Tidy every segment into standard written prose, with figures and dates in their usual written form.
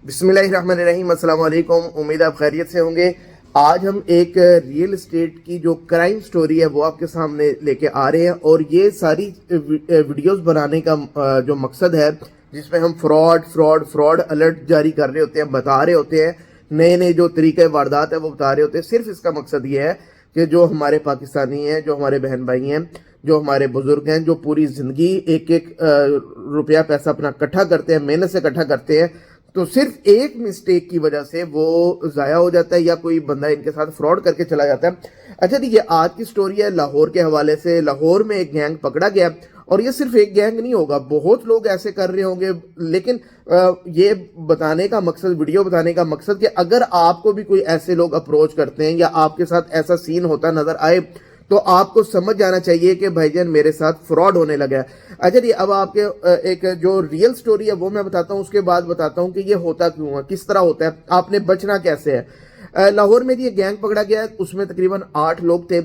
بسم اللہ الرحمن الرحیم، السلام علیکم، امید آپ خیریت سے ہوں گے۔ آج ہم ایک ریئل اسٹیٹ کی جو کرائم سٹوری ہے وہ آپ کے سامنے لے کے آ رہے ہیں، اور یہ ساری ویڈیوز بنانے کا جو مقصد ہے، جس میں ہم فراڈ الرٹ جاری کر رہے ہوتے ہیں، بتا رہے ہوتے ہیں نئے نئے جو طریقے واردات ہے وہ بتا رہے ہوتے ہیں۔ صرف اس کا مقصد یہ ہے کہ جو ہمارے پاکستانی ہیں، جو ہمارے بہن بھائی ہیں، جو ہمارے بزرگ ہیں، جو پوری زندگی ایک روپیہ پیسہ اپنا اکٹھا کرتے ہیں، محنت سے اکٹھا کرتے ہیں، تو صرف ایک مسٹیک کی وجہ سے وہ ضائع ہو جاتا ہے، یا کوئی بندہ ان کے ساتھ فراڈ کر کے چلا جاتا ہے۔ اچھا جی، یہ آج کی سٹوری ہے لاہور کے حوالے سے۔ لاہور میں ایک گینگ پکڑا گیا، اور یہ صرف ایک گینگ نہیں ہوگا، بہت لوگ ایسے کر رہے ہوں گے، لیکن یہ بتانے کا مقصد، ویڈیو بتانے کا مقصد کہ اگر آپ کو بھی کوئی ایسے لوگ اپروچ کرتے ہیں یا آپ کے ساتھ ایسا سین ہوتا نظر آئے، تو آپ کو سمجھ جانا چاہیے کہ بھائی جان میرے ساتھ فراڈ ہونے لگا ہے۔ اچھا جی، اب آپ کے ایک جو ریئل سٹوری ہے وہ میں بتاتا ہوں، اس کے بعد بتاتا ہوں کہ یہ ہوتا کیوں ہے، کس طرح ہوتا ہے، آپ نے بچنا کیسے ہے۔ لاہور میں یہ گینگ پکڑا گیا ہے، اس میں تقریباً 8 لوگ تھے،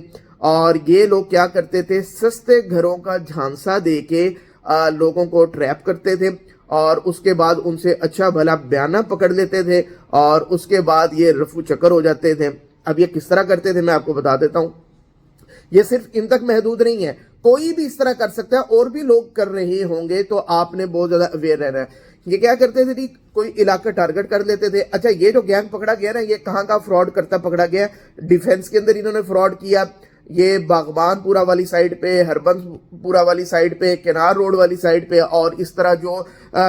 اور یہ لوگ کیا کرتے تھے، سستے گھروں کا جھانسا دے کے لوگوں کو ٹریپ کرتے تھے، اور اس کے بعد ان سے اچھا بھلا بیانہ پکڑ لیتے تھے، اور اس کے بعد یہ رفو چکر ہو جاتے تھے۔ اب یہ کس طرح کرتے تھے میں آپ کو بتا دیتا ہوں۔ یہ صرف ان تک محدود نہیں ہے، کوئی بھی اس طرح کر سکتا ہے، اور بھی لوگ کر رہے ہوں گے، تو آپ نے بہت زیادہ اویئر رہنا ہے۔ یہ کیا کرتے تھے جی، کوئی علاقہ ٹارگٹ کر لیتے تھے۔ اچھا، یہ جو گینگ پکڑا گیا نا، یہ کہاں کا فراڈ کرتا پکڑا گیا؟ ڈیفنس کے اندر انہوں نے فراڈ کیا، یہ باغبان پورا والی سائڈ پہ، ہربنس پورا والی سائڈ پہ، کنار روڈ والی سائڈ پہ، اور اس طرح جو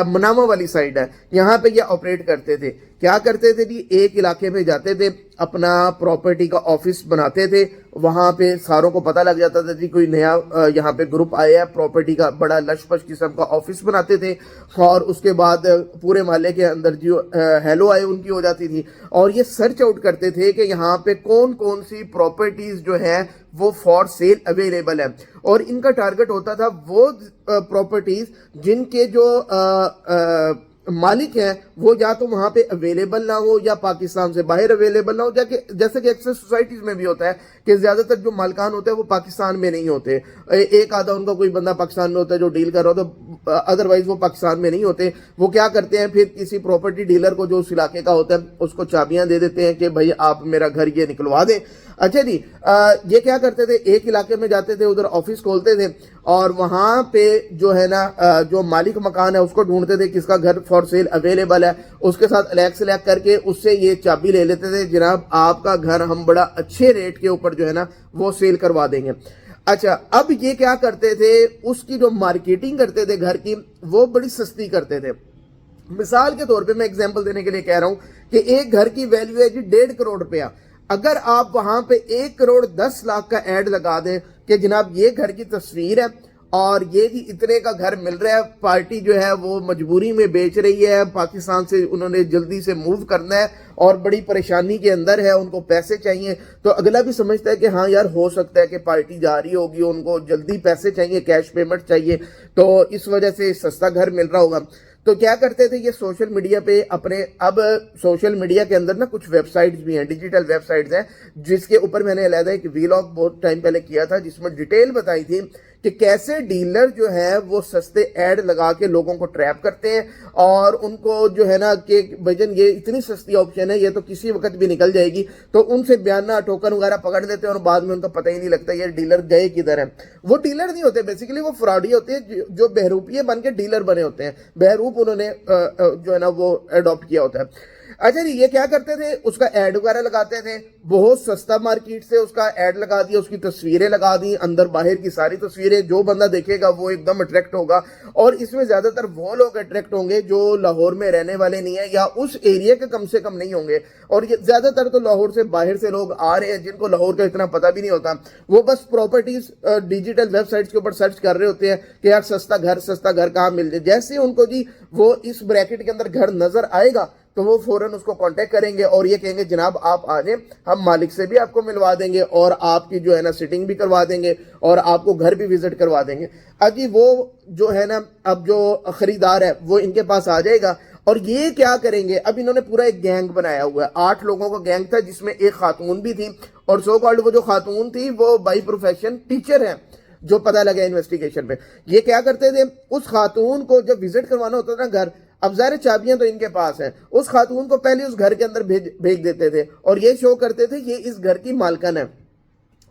منامہ والی سائڈ ہے، یہاں پہ یہ آپریٹ کرتے تھے۔ کیا کرتے تھے جی، ایک علاقے میں جاتے تھے، اپنا پراپرٹی کا آفس بناتے تھے، وہاں پہ ساروں کو پتہ لگ جاتا تھا جی کوئی نیا یہاں پہ گروپ آیا ہے، پراپرٹی کا بڑا لش پش قسم کا آفس بناتے تھے، اور اس کے بعد پورے محلے کے اندر جو ہیلو آئے ان کی ہو جاتی تھی، اور یہ سرچ آؤٹ کرتے تھے کہ یہاں پہ کون کون سی پراپرٹیز جو ہیں وہ فار سیل اویلیبل ہے، اور ان کا ٹارگٹ ہوتا تھا وہ پراپرٹیز جن کے جو مالک ہیں وہ یا تو وہاں پہ اویلیبل نہ ہو، یا پاکستان سے باہر اویلیبل نہ ہو، جیسے کہ اکثر سوسائٹیز میں بھی ہوتا ہے کہ زیادہ تر جو مالکان ہوتے ہیں وہ پاکستان میں نہیں ہوتے، ایک آدھا ان کا کوئی بندہ پاکستان میں ہوتا ہے جو ڈیل کر رہا ہوتا ہے، ادروائز وہ پاکستان میں نہیں ہوتے۔ وہ کیا کرتے ہیں، پھر کسی پراپرٹی ڈیلر کو جو اس علاقے کا ہوتا ہے اس کو چابیاں دے دیتے ہیں کہ بھائی آپ میرا گھر یہ نکلوا دیں۔ اچھا جی، یہ کیا کرتے تھے، ایک علاقے میں جاتے تھے، ادھر آفس کھولتے تھے، اور وہاں پہ جو ہے نا جو مالک مکان ہے اس کو ڈھونڈتے تھے کس کا گھر فار سیل اویلیبل ہے، اس کے ساتھ الیکس کر کے اس سے یہ چابی لے لیتے تھے، جناب آپ کا گھر ہم بڑا اچھے ریٹ کے اوپر جو ہے نا وہ سیل کروا دیں گے۔ اچھا، اب یہ کیا کرتے تھے، اس کی جو مارکیٹنگ کرتے تھے گھر کی، وہ بڑی سستی کرتے تھے۔ مثال کے طور پہ میں ایگزامپل دینے کے لیے کہہ رہا ہوں کہ ایک گھر کی ویلیو ہے جی 1.5 کروڑ روپیہ، اگر آپ وہاں پہ 1,10,00,000 کا ایڈ لگا دیں کہ جناب یہ گھر کی تصویر ہے، اور یہ جی اتنے کا گھر مل رہا ہے، پارٹی جو ہے وہ مجبوری میں بیچ رہی ہے، پاکستان سے انہوں نے جلدی سے موو کرنا ہے اور بڑی پریشانی کے اندر ہے، ان کو پیسے چاہیے، تو اگلا بھی سمجھتا ہے کہ ہاں یار ہو سکتا ہے کہ پارٹی جا رہی ہوگی، ان کو جلدی پیسے چاہیے، کیش پیمنٹ چاہیے، تو اس وجہ سے سستا گھر مل رہا ہوگا۔ تو کیا کرتے تھے یہ سوشل میڈیا پہ اپنے، اب سوشل میڈیا کے اندر نا کچھ ویب سائٹس بھی ہیں، ڈیجیٹل ویب سائٹس ہیں، جس کے اوپر میں نے علیحدہ ایک ویلاگ بہت ٹائم پہلے کیا تھا، جس میں ڈیٹیل بتائی تھی کہ کیسے ڈیلر جو ہے وہ سستے ایڈ لگا کے لوگوں کو ٹریپ کرتے ہیں، اور ان کو جو ہے نا کہ بھجن یہ اتنی سستی آپشن ہے، یہ تو کسی وقت بھی نکل جائے گی، تو ان سے بیانہ ٹوکن وغیرہ پکڑ لیتے ہیں، اور بعد میں ان کو پتہ ہی نہیں لگتا یہ ڈیلر گئے کدھر ہیں۔ وہ ڈیلر نہیں ہوتے، بیسیکلی وہ فراڈی ہوتے ہیں جو بہروپیے بن کے ڈیلر بنے ہوتے ہیں، بہروپ انہوں نے جو ہے نا وہ اڈاپٹ کیا ہوتا ہے۔ اچھا جی، یہ کیا کرتے تھے، اس کا ایڈ وغیرہ لگاتے تھے، بہت سستا مارکیٹ سے اس کا ایڈ لگا دیا، اس کی تصویریں لگا دی، اندر باہر کی ساری تصویریں، جو بندہ دیکھے گا وہ ایک دم اٹریکٹ ہوگا، اور اس میں زیادہ تر وہ لوگ اٹریکٹ ہوں گے جو لاہور میں رہنے والے نہیں ہیں، یا اس ایریا کے کم سے کم نہیں ہوں گے، اور یہ زیادہ تر تو لاہور سے باہر سے لوگ آ رہے ہیں جن کو لاہور کا اتنا پتہ بھی نہیں ہوتا، وہ بس پراپرٹیز ڈیجیٹل ویب سائٹس کے اوپر سرچ کر رہے ہوتے ہیں کہ یار سستا گھر کہاں مل جائے، جیسے ان کو جی وہ اس بریکٹ کے اندر گھر نظر آئے گا تو وہ فوراً اس کو کانٹیکٹ کریں گے، اور یہ کہیں گے جناب آپ آ جائیں، ہم مالک سے بھی آپ کو ملوا دیں گے، اور آپ کی جو ہے نا سٹنگ بھی کروا دیں گے، اور آپ کو گھر بھی وزٹ کروا دیں گے۔ اب جی وہ جو ہے نا، اب جو خریدار ہے وہ ان کے پاس آ جائے گا، اور یہ کیا کریں گے، اب انہوں نے پورا ایک گینگ بنایا ہوا ہے، 8 لوگوں کا گینگ تھا، جس میں ایک خاتون بھی تھی، اور سو کالڈ وہ جو خاتون تھی وہ بائی پروفیشن ٹیچر ہیں، جو پتہ لگا انویسٹیگیشن پہ۔ یہ کیا کرتے تھے، اس خاتون کو جب وزٹ کروانا ہوتا تھا نا گھر، اب ظاہر چابیاں تو ان کے پاس ہیں, اس خاتون کو پہلے اس گھر کے اندر بھیج دیتے تھے اور یہ شو کرتے تھے یہ اس گھر کی مالکن ہے,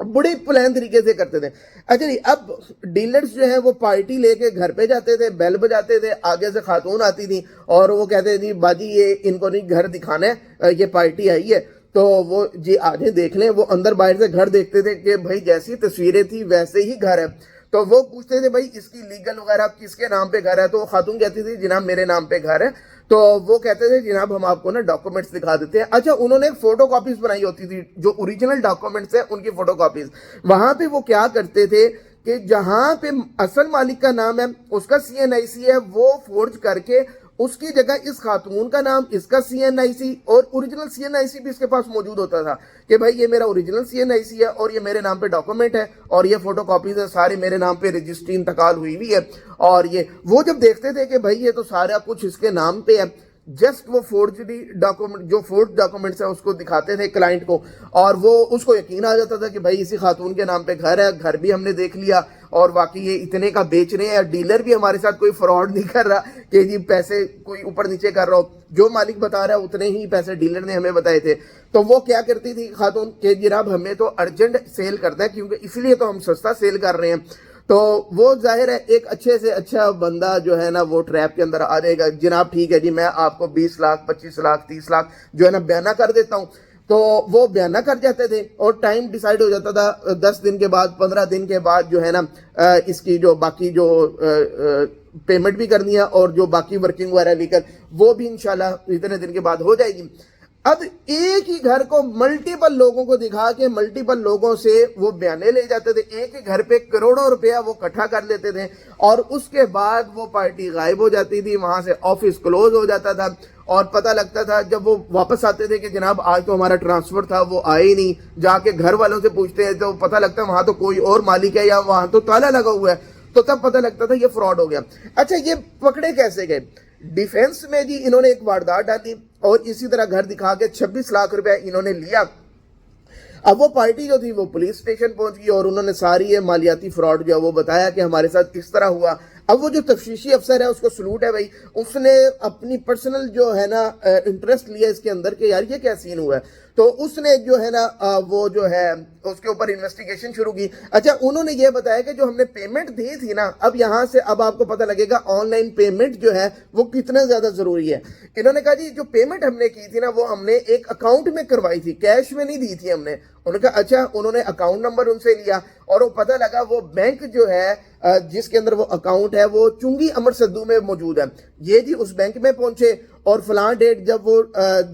بڑے پلان طریقے سے کرتے تھے. اچھا جی, اب ڈیلرز جو ہیں وہ پارٹی لے کے گھر پہ جاتے تھے, بیل بجاتے تھے, آگے سے خاتون آتی تھی اور وہ کہتے تھے باجی یہ ان کو نہیں گھر دکھانا ہے, یہ پارٹی آئی ہے تو وہ جی آگے دیکھ لیں. وہ اندر باہر سے گھر دیکھتے تھے کہ بھائی جیسی تصویریں تھی ویسے ہی گھر ہے, تو وہ پوچھتے تھے بھائی اس کی لیگل وغیرہ کس کے نام پہ گھر ہے, تو وہ خاتون کہتی تھی جناب میرے نام پہ گھر ہے. تو وہ کہتے تھے جناب ہم آپ کو نا ڈاکومنٹس دکھا دیتے ہیں. اچھا انہوں نے فوٹو کاپیز بنائی ہوتی تھی جو اوریجنل ڈاکومنٹس ہیں ان کی فوٹو کاپیز. وہاں پہ وہ کیا کرتے تھے کہ جہاں پہ اصل مالک کا نام ہے اس کا CNIC ہے وہ فورج کر کے اس کی جگہ اس خاتون کا نام, اس کا CNIC اور اوریجنل CNIC بھی اس کے پاس موجود ہوتا تھا کہ بھائی یہ میرا اوریجنل CNIC ہے اور یہ میرے نام پہ ڈاکومنٹ ہے اور یہ فوٹو کاپیز ہے سارے میرے نام پہ رجسٹری انتقال ہوئی ہوئی ہے. اور یہ وہ جب دیکھتے تھے کہ بھائی یہ تو سارا کچھ اس کے نام پہ ہے, جسٹ وہ فورجری ڈاکومنٹ جو فورج ڈاکومنٹس ہیں اس کو دکھاتے تھے کلائنٹ کو اور وہ اس کو یقین آ جاتا تھا کہ بھائی اسی خاتون کے نام پہ گھر ہے, گھر بھی ہم نے دیکھ لیا اور واقعی یہ اتنے کا بیچ رہے ہیں, ڈیلر بھی ہمارے ساتھ کوئی فراڈ نہیں کر رہا کہ جی پیسے کوئی اوپر نیچے کر رہا ہو, جو مالک بتا رہا ہے اتنے ہی پیسے ڈیلر نے ہمیں بتائے تھے. تو وہ کیا کرتی تھی خاتون کہ جناب ہمیں تو ارجنٹ سیل کرتا ہے کیونکہ اس لیے تو ہم سستا سیل کر رہے ہیں. تو وہ ظاہر ہے ایک اچھے سے اچھا بندہ جو ہے نا وہ ٹریپ کے اندر آ جائے گا, جناب ٹھیک ہے جی میں آپ کو 20 لاکھ 25 لاکھ 30 لاکھ جو ہے نا بیانہ کر دیتا ہوں. تو وہ بیانہ کر جاتے تھے اور ٹائم ڈیسائیڈ ہو جاتا تھا 10 دن کے بعد 15 دن کے بعد جو ہے نا اس کی جو باقی جو پیمنٹ بھی کرنی ہے اور جو باقی ورکنگ وغیرہ لیکر وہ بھی انشاءاللہ اتنے دن کے بعد ہو جائے گی. اب ایک ہی گھر کو ملٹیپل لوگوں کو دکھا کے ملٹیپل لوگوں سے وہ بیانے لے جاتے تھے, ایک ہی گھر پہ کروڑوں روپیہ وہ اکٹھا کر لیتے تھے اور اس کے بعد وہ پارٹی غائب ہو جاتی تھی, وہاں سے آفس کلوز ہو جاتا تھا اور پتہ لگتا تھا جب وہ واپس آتے تھے کہ جناب آج تو ہمارا ٹرانسفر تھا وہ آئے ہی نہیں, جا کے گھر والوں سے پوچھتے ہیں تو پتہ لگتا ہے وہاں تو کوئی اور مالک ہے یا وہاں تو تالا لگا ہوا ہے, تو تب پتہ لگتا تھا یہ فراڈ ہو گیا. اچھا یہ پکڑے کیسے گئے؟ ڈیفینس میں جی انہوں نے ایک واردات ڈالی اور اسی طرح گھر دکھا کے 26 لاکھ روپے انہوں نے لیا. اب وہ پارٹی جو تھی وہ پولیس اسٹیشن پہنچ گئی اور انہوں نے ساری یہ مالیاتی فراڈ جو ہے وہ بتایا کہ ہمارے ساتھ کس طرح ہوا. اب وہ جو تفتیشی افسر ہے اس کو سلوٹ ہے بھائی, اس نے اپنی پرسنل جو ہے نا انٹرسٹ لیا اس کے اندر کہ یار یہ کیا سین ہوا ہے, تو اس نے جو ہے نا وہ جو ہے اس کے اوپر انویسٹیگیشن شروع کی. اچھا انہوں نے یہ بتایا کہ جو ہم نے پیمنٹ دی تھی نا, اب یہاں سے اب آپ کو پتہ لگے گا آن لائن پیمنٹ جو ہے وہ کتنا زیادہ ضروری ہے. انہوں نے کہا جی جو پیمنٹ ہم نے کی تھی نا وہ ہم نے ایک اکاؤنٹ میں کروائی تھی, کیش میں نہیں دی تھی ہم نے. انہوں نے کہا اچھا, انہوں نے اکاؤنٹ نمبر ان سے لیا اور وہ پتہ لگا وہ بینک جو ہے جس کے اندر وہ اکاؤنٹ ہے وہ چنگی امر سدو میں موجود ہے. یہ جی اس بینک میں پہنچے اور فلاں ڈیٹ جب وہ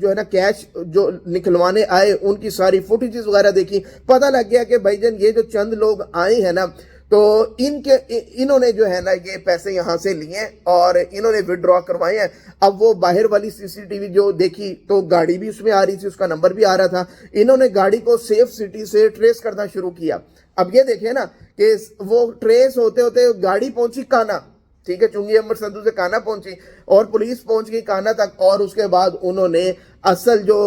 جو ہے نا کیش جو نکلوانے آئے ان کی ساری فوٹیجز وغیرہ دیکھی, پتہ لگ گیا کہ بھائی جان یہ جو چند لوگ آئے ہیں نا تو انہوں نے جو ہے نا یہ پیسے یہاں سے لیے اور انہوں نے وڈرا کروائے ہیں. اب وہ باہر والی CCTV جو دیکھی تو گاڑی بھی اس میں آ رہی تھی, اس کا نمبر بھی آ رہا تھا. انہوں نے گاڑی کو سیف سٹی سے ٹریس کرنا شروع کیا. اب یہ دیکھیں نا کہ وہ ٹریس ہوتے ہوتے گاڑی پہنچی کانا, ٹھیک ہے, چنگی امر سندھو سے کانا پہنچی اور پولیس پہنچ گئی کانا تک, اور اس کے بعد انہوں نے اصل جو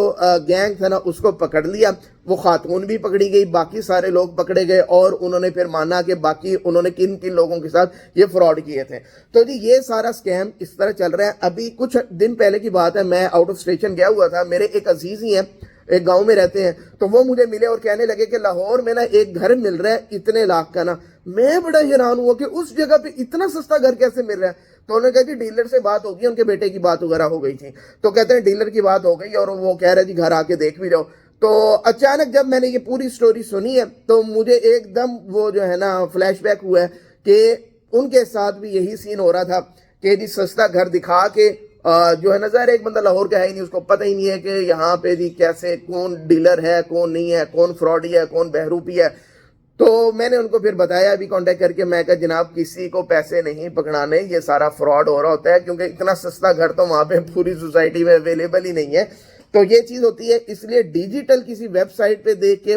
گینگ تھا نا اس کو پکڑ لیا. وہ خاتون بھی پکڑی گئی, باقی سارے لوگ پکڑے گئے اور انہوں نے پھر مانا کہ باقی انہوں نے کن کن لوگوں کے ساتھ یہ فراڈ کیے تھے. تو جی یہ سارا سکیم اس طرح چل رہا ہے. ابھی کچھ دن پہلے کی بات ہے, میں آؤٹ آف اسٹیشن گیا ہوا تھا, میرے ایک عزیز ہی ہیں ایک گاؤں میں رہتے ہیں, تو وہ مجھے ملے اور کہنے لگے کہ لاہور میں نا ایک گھر مل رہا ہے اتنے لاکھ کا نا. میں بڑا حیران ہوا کہ اس جگہ پہ اتنا سستا گھر کیسے مل رہا ہے. تو انہوں نے کہا جی ڈیلر سے بات ہوگی, ان کے بیٹے کی بات وغیرہ ہو گئی تھی, تو کہتے ہیں ڈیلر کی بات ہو گئی اور وہ کہہ رہے جی گھر آ کے دیکھ بھی جاؤ. تو اچانک جب میں نے یہ پوری سٹوری سنی ہے تو مجھے ایک دم وہ جو ہے نا فلیش بیک ہوا ہے کہ ان کے ساتھ بھی یہی سین ہو رہا تھا کہ جی سستا گھر دکھا کے جو ہے نا ظاہر ایک بندہ لاہور کا ہے ہی نہیں, اس کو پتہ ہی نہیں ہے کہ یہاں پہ جی کیسے کون ڈیلر ہے کون نہیں ہے, کون فراڈی ہے کون بہروپی ہے. تو میں نے ان کو پھر بتایا ابھی کانٹیکٹ کر کے, میں کہا جناب کسی کو پیسے نہیں پکڑانے, یہ سارا فراڈ ہو رہا ہوتا ہے کیونکہ اتنا سستا گھر تو وہاں پہ پوری سوسائٹی میں اویلیبل ہی نہیں ہے. تو یہ چیز ہوتی ہے, اس لیے ڈیجیٹل کسی ویب سائٹ پہ دیکھ کے